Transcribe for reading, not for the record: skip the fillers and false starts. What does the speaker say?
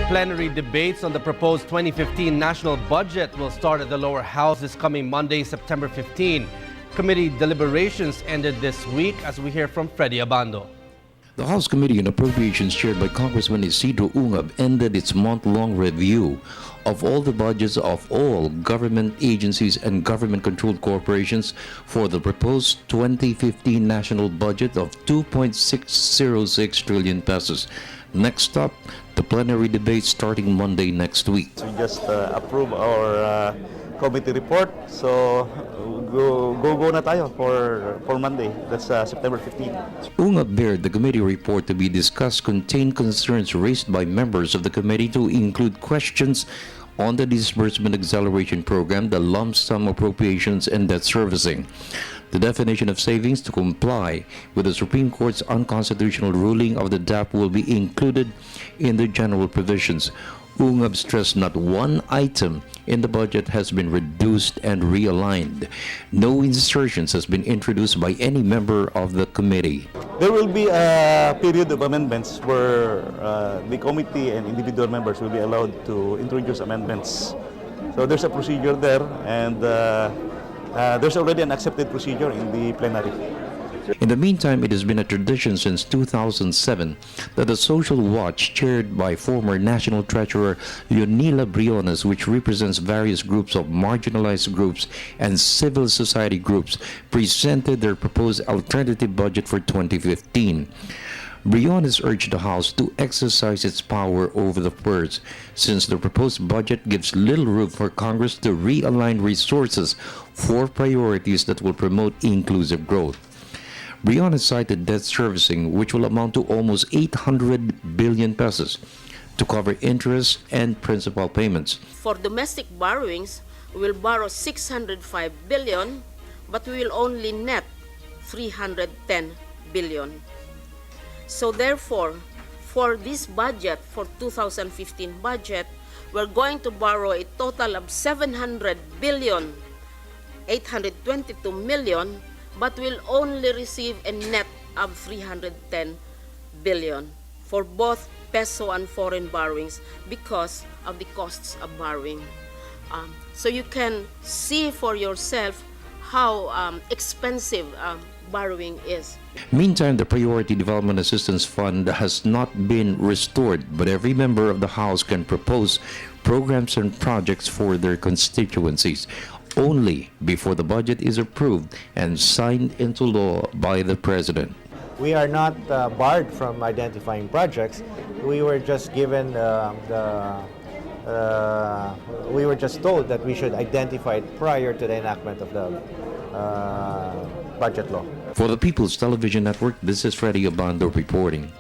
Plenary debates on the proposed 2015 national budget will start at the lower house this coming Monday, September 15. Committee deliberations ended this week, as we hear from Freddie Abando. The House Committee on Appropriations, chaired by Congressman Isidro Ungab, ended its month-long review of all the budgets of all government agencies and government-controlled corporations for the proposed 2015 national budget of 2.606 trillion pesos. Next up, the plenary debate starting Monday next week. We just approve our committee report, so go na tayo for Monday. That's September 15. Ungab bared the committee report to be discussed contained concerns raised by members of the committee to include questions on the disbursement acceleration program, the lump sum appropriations, and debt servicing. The definition of savings to comply with the Supreme Court's unconstitutional ruling of the DAP will be included in the general provisions. Ungab stressed not one item in the budget has been reduced and realigned. No insertions has been introduced by any member of the committee. There will be a period of amendments where the committee and individual members will be allowed to introduce amendments. So there's a procedure there, and there's already an accepted procedure in the plenary. In the meantime, it has been a tradition since 2007 that the Social Watch, chaired by former National Treasurer Leonila Briones, which represents various groups of marginalized groups and civil society groups, presented their proposed alternative budget for 2015. Briones urged the House to exercise its power over the purse, since the proposed budget gives little room for Congress to realign resources for priorities that will promote inclusive growth. Briones cited debt servicing, which will amount to almost 800 billion pesos to cover interest and principal payments. For domestic borrowings, we will borrow 605 billion, but we will only net 310 billion. So therefore, for this budget, for 2015 budget, we're going to borrow a total of 700 billion, 822 million, but will only receive a net of 310 billion for both peso and foreign borrowings because of the costs of borrowing. So you can see for yourself how expensive borrowing is. Meantime, the Priority Development Assistance Fund has not been restored, but every member of the House can propose programs and projects for their constituencies only before the budget is approved and signed into law by the President. We are not barred from identifying projects. We were just given we were just told that we should identify it prior to the enactment of the budget law. For the People's Television Network, this is Freddie Abando reporting.